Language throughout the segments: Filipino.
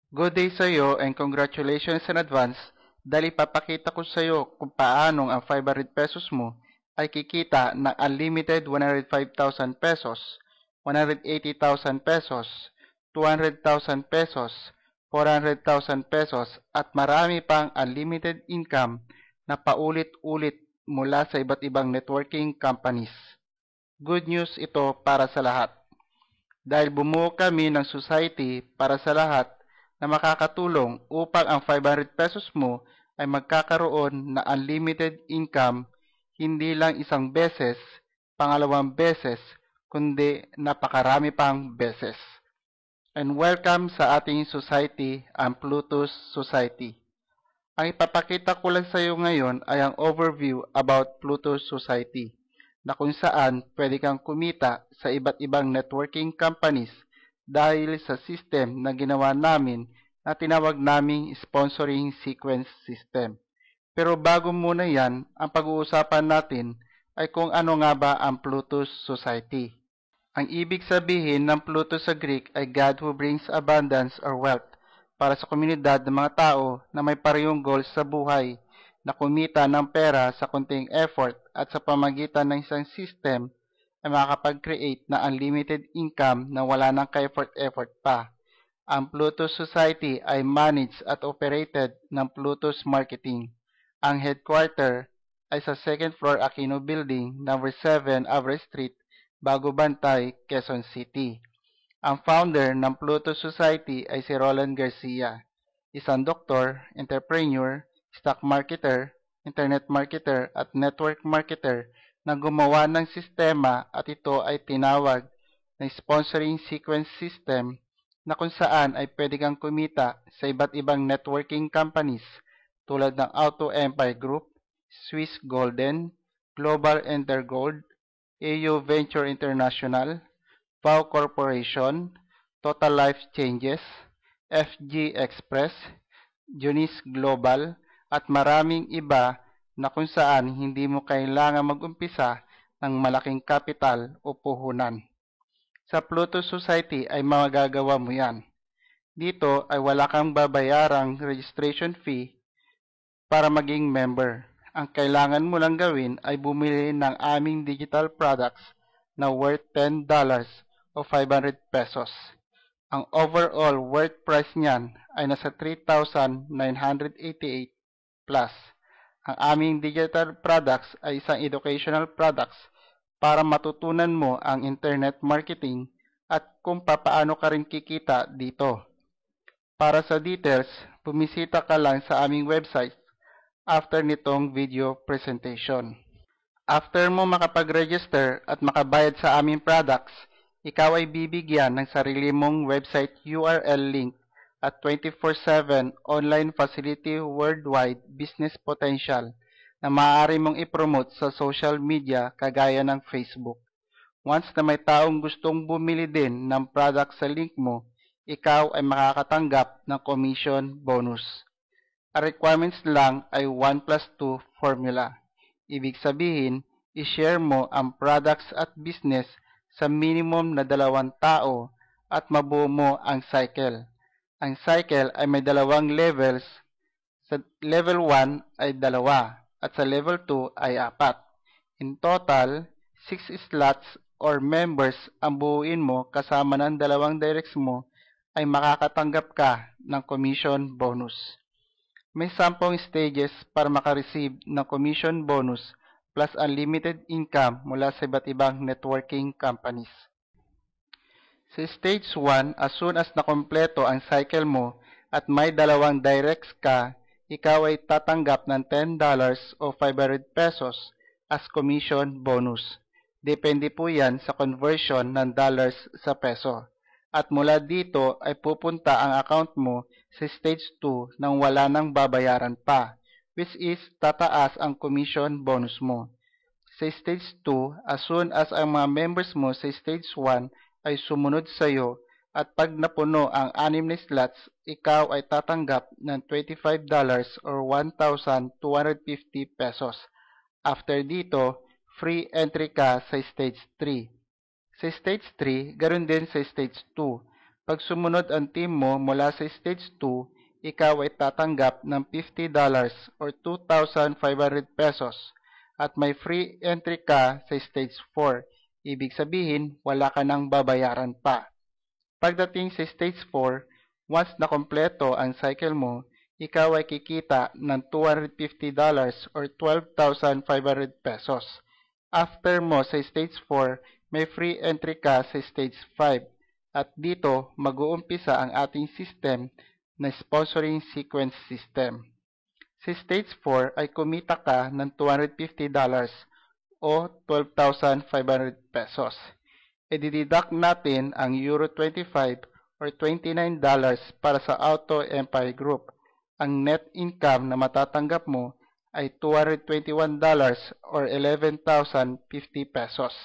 Good day sa iyo and congratulations in advance dahil ipapakita ko sa iyo kung paanong ang 500 pesos mo ay kikita ng unlimited 105,000 pesos, 180,000 pesos, 200,000 pesos, 400,000 pesos at marami pang unlimited income na paulit-ulit mula sa iba't ibang networking companies. Good news ito para sa lahat. Dahil bumuo kami ng society para sa lahat na makakatulong upang ang 500 pesos mo ay magkakaroon na unlimited income hindi lang isang beses, pangalawang beses, kundi napakarami pang beses. And welcome sa ating society, ang Plutus Society. Ang ipapakita ko lang sa iyo ngayon ay ang overview about Plutus Society na kung saan pwede kang kumita sa iba't ibang networking companies dahil sa system na ginawa namin na tinawag naming sponsoring sequence system. Pero bago muna yan, ang pag-uusapan natin ay kung ano nga ba ang Plutus Society. Ang ibig sabihin ng Plutus sa Greek ay God who brings abundance or wealth para sa komunidad ng mga tao na may parehong goals sa buhay na kumita ng pera sa konting effort at sa pamagitan ng isang system ay makakapag-create na unlimited income na wala nang ka-effort-effort pa. Ang Plutus Society ay managed at operated ng Plutus Marketing. Ang headquarter ay sa 2nd floor Aquino Building, number 7 Average Street, Bago Bantay, Quezon City. Ang founder ng Plutus Society ay si Roland Garcia, isang doktor, entrepreneur, stock marketer, internet marketer at network marketer na gumawa ng sistema at ito ay tinawag na sponsoring sequence system na kung saan ay pwede kang kumita sa iba't ibang networking companies tulad ng Auto Empire Group, Swiss Golden, Global Intergold, AU Venture International, Vow Corporation, Total Life Changes, FG Express, Junis Global, at maraming iba na kung saan hindi mo kailangan mag-umpisa ng malaking kapital o puhunan. Sa Plutus Society ay magagawa mo yan. Dito ay wala kang babayarang registration fee para maging member. Ang kailangan mo lang gawin ay bumili ng aming digital products na worth $10 o 500 pesos. Ang overall worth price niyan ay nasa 3,988 plus. Ang aming digital products ay isang educational products para matutunan mo ang internet marketing at kung papaano ka rin kikita dito. Para sa details, bumisita ka lang sa aming website after nitong video presentation. After mo makapag-register at makabayad sa aming products, ikaw ay bibigyan ng sarili mong website URL link at 24/7 online facility worldwide business potential na maaari mong ipromote sa social media kagaya ng Facebook. Once na may taong gustong bumili din ng product sa link mo, ikaw ay makakatanggap ng commission bonus. Ang requirements lang ay 1+2 formula. Ibig sabihin, i-share mo ang products at business sa minimum na 2 tao at mabuo mo ang cycle. Ang cycle ay may 2 levels. Sa level 1 ay 2 at sa level 2 ay 4. In total, 6 slots or members ang buuin mo kasama ng 2 directs mo ay makakatanggap ka ng commission bonus. May 10 stages para makareceive ng commission bonus plus unlimited income mula sa iba't ibang networking companies. Sa stage 1, as soon as nakompleto ang cycle mo at may 2 directs ka, ikaw ay tatanggap ng $10 o 500 pesos as commission bonus. Depende po yan sa conversion ng dollars sa peso. At mula dito ay pupunta ang account mo sa stage 2 nang wala nang babayaran pa, which is tataas ang commission bonus mo. Sa stage 2, as soon as ang mga members mo sa stage 1 ay sumunod sa iyo at pag napuno ang 6 na slots, ikaw ay tatanggap ng $25 or 1,250 pesos. After dito, free entry ka sa stage 3. Sa stage 3, ganoon din sa stage 2. Pag sumunod ang team mo mula sa Stage 2, ikaw ay tatanggap ng $50 or 2,500 pesos at may free entry ka sa Stage 4. Ibig sabihin, wala ka nang babayaran pa. Pagdating sa Stage 4, once na kompleto ang cycle mo, ikaw ay kikita ng $250 or 12,500 pesos. After mo sa Stage 4, may free entry ka sa Stage 5 at dito mag-uumpisa ang ating system na sponsoring sequence system. Sa Stage 4 ay kumita ka ng $250 o 12,500 pesos. I-deduct natin ang Euro 25 or $29 para sa Auto Empire Group. Ang net income na matatanggap mo ay $221 or 11,050 pesos.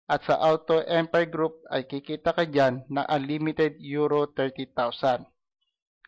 At sa Auto Empire Group ay kikita ka dyan na unlimited Euro 30,000.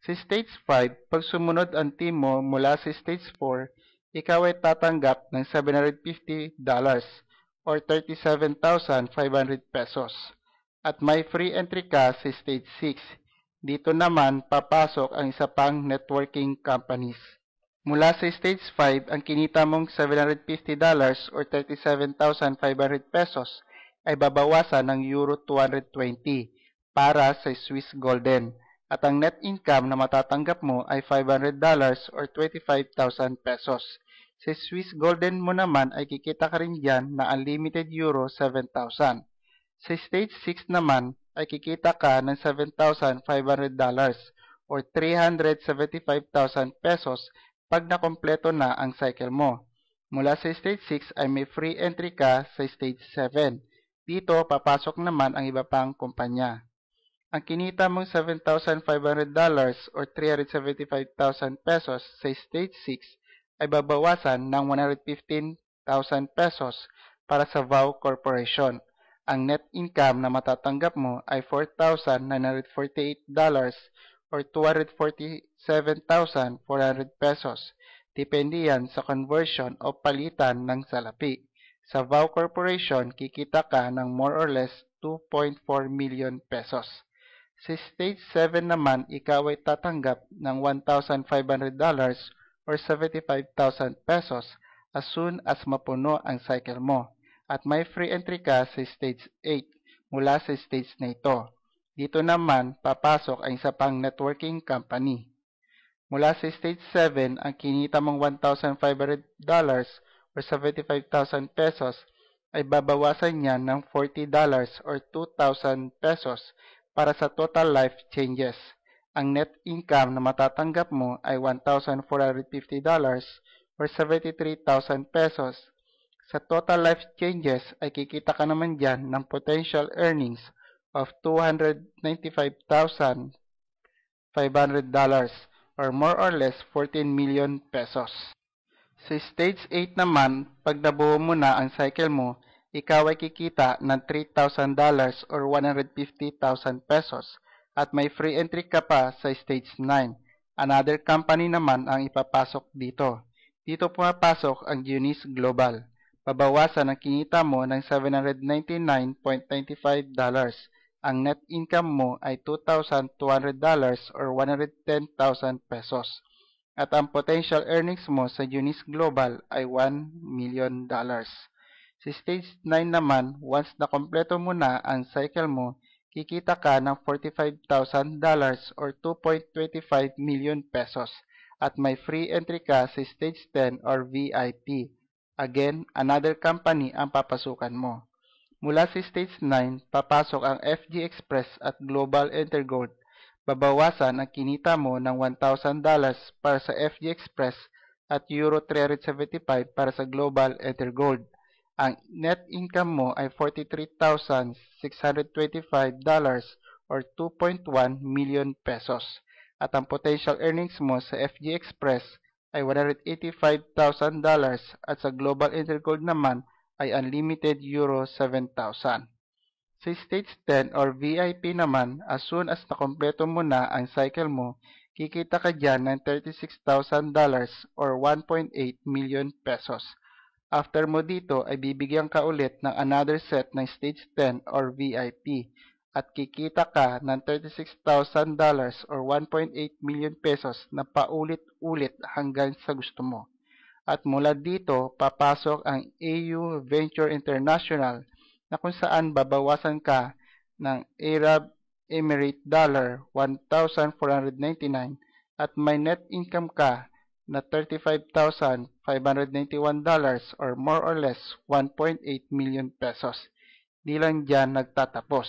Sa Stage 5, pag sumunod ang team mo mula sa Stage 4, ikaw ay tatanggap ng $750 or 37,500 pesos. At may free entry ka sa Stage 6. Dito naman papasok ang isa pang networking companies. Mula sa Stage 5, ang kinita mong $750 or 37,500 pesos ay babawasan ng Euro 220 para sa Swiss Golden. At ang net income na matatanggap mo ay $500 or 25,000 pesos. Sa Swiss Golden mo naman ay kikita ka rin dyan na unlimited Euro 7,000. Sa Stage 6 naman ay kikita ka ng $7,500 or 375,000 pesos pag nakompleto na ang cycle mo. Mula sa Stage 6 ay may free entry ka sa Stage 7. Dito papasok naman ang iba pang kumpanya. Ang kinita mong $7,500 or 375,000 pesos sa Stage 6 ay babawasan ng 115,000 pesos para sa VOW Corporation. Ang net income na matatanggap mo ay $4,948 or 247,400 pesos. Depende yan sa conversion o palitan ng salapi. Sa VOW Corporation, kikita ka ng more or less 2.4 million pesos. Sa Stage 7 naman, ikaw ay tatanggap ng $1,500 or 75,000 pesos as soon as mapuno ang cycle mo. At may free entry ka sa Stage 8 mula sa stage na ito. Dito naman, papasok ang isa pang networking company. Mula sa Stage 7, ang kinita mong $1,500 or 75,000 pesos ay babawasan niya ng $40 or 2,000 pesos para sa total life changes. Ang net income na matatanggap mo ay $1,450 or 73,000 pesos. Sa total life changes ay kikita ka naman dyan ng potential earnings of $295,500 or more or less 14 million pesos. Sa Stage 8 naman, pag nabuo mo na ang cycle mo, ikaw ay kikita ng $3,000 or 150,000 pesos at may free entry ka pa sa Stage 9. Another company naman ang ipapasok dito. Dito pumapasok ang Eunice Global. Babawasan ang kinita mo ng $799.95. Ang net income mo ay $2,200 or 110,000 pesos. At ang potential earnings mo sa Eunice Global ay $1 million. Sa Stage 9 naman, once na kompleto mo na ang cycle mo, kikita ka ng $45,000 or 2.25 million pesos at may free entry ka sa Stage 10 or VIP. Again, another company ang papasukan mo. Mula sa Stage 9, papasok ang FG Express at Global Intergold. Babawasan ang kinita mo ng $1,000 para sa FG Express at Euro 375 para sa Global Intergold. Ang net income mo ay $43,625 or 2.1 million pesos. At ang potential earnings mo sa FG Express ay $185,000 at sa Global Intergold naman ay unlimited Euro 7,000. Sa Stage 10 or VIP naman, as soon as nakompleto mo na ang cycle mo, kikita ka dyan ng $36,000 or 1.8 million pesos. After mo dito ay bibigyan ka ulit ng another set ng Stage 10 or VIP. at kikita ka ng $36,000 or 1.8 million pesos na paulit-ulit hanggang sa gusto mo. At mula dito, papasok ang AU Venture International na kung saan babawasan ka ng Arab Emirate dollar 1,499 at may net income ka na $35,591 or more or less 1.8 million pesos. Di lang dyan nagtatapos.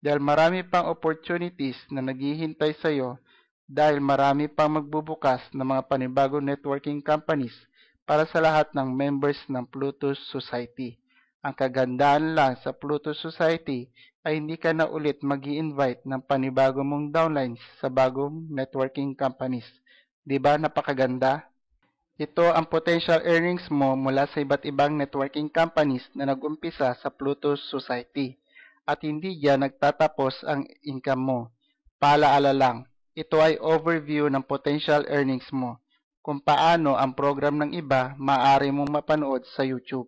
Dahil marami pang opportunities na naghihintay sa iyo dahil marami pang magbubukas ng mga panibagong networking companies para sa lahat ng members ng Pluto Society. Ang kagandahan lang sa Pluto Society ay hindi ka na ulit mag-i-invite ng panibagong mong downlines sa bagong networking companies. Diba napakaganda? Ito ang potential earnings mo mula sa iba't ibang networking companies na nag-umpisa sa Pluto Society. At hindi diyan nagtatapos ang income mo. Paalaala lang, ito ay overview ng potential earnings mo. Kung paano ang program ng iba maaari mong mapanood sa YouTube.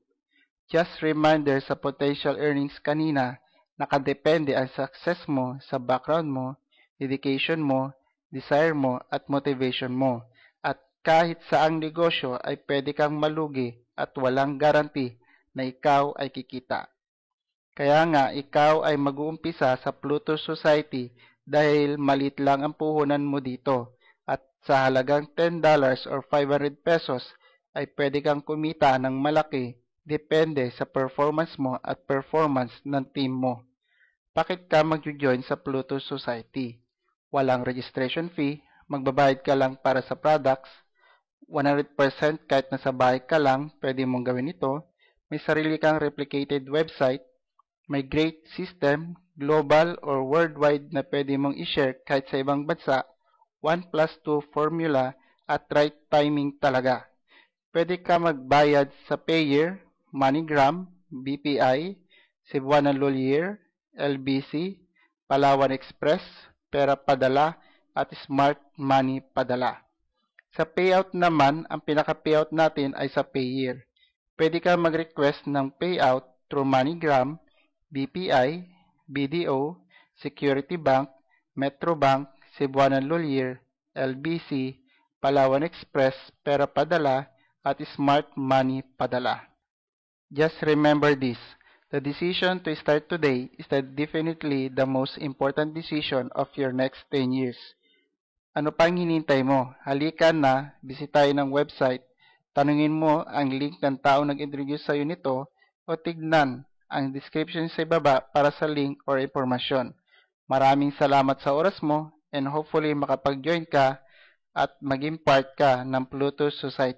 Just reminder sa potential earnings kanina, nakadepende ang success mo sa background mo, dedication mo, desire mo at motivation mo. At kahit saang negosyo ay pwede kang malugi at walang garanti na ikaw ay kikita. Kaya nga ikaw ay mag-uumpisa sa Pluto Society dahil malit lang ang puhunan mo dito at sa halagang $10 or 500 pesos ay pwede kang kumita ng malaki depende sa performance mo at performance ng team mo. Bakit ka mag-join sa Pluto Society? Walang registration fee, magbabayad ka lang para sa products, 100% kahit nasa bahay ka lang, pwede mong gawin ito, may sarili kang replicated website, may great system, global or worldwide na pwede mong i-share kahit sa ibang bansa, 1+2 formula at right timing talaga. Pwede ka magbayad sa Payeer, MoneyGram, BPI, Cebuana Lolier, LBC, Palawan Express, Pera Padala at Smart Money Padala. Sa payout naman, ang pinaka-payout natin ay sa Payeer. Pwede ka mag-request ng payout through MoneyGram, BPI, BDO, Security Bank, Metro Bank, Cebuana Lolier, LBC, Palawan Express, Pera Padala, at Smart Money Padala. Just remember this, the decision to start today is definitely the most important decision of your next 10 years. Ano pang hinintay mo? Halika na, bisitahin ang website, tanungin mo ang link ng tao nag-introduce sa iyo nito o tignan ang description sa ibaba para sa link or impormasyon. Maraming salamat sa oras mo and hopefully makapag-join ka at maging part ka ng Pluto Society.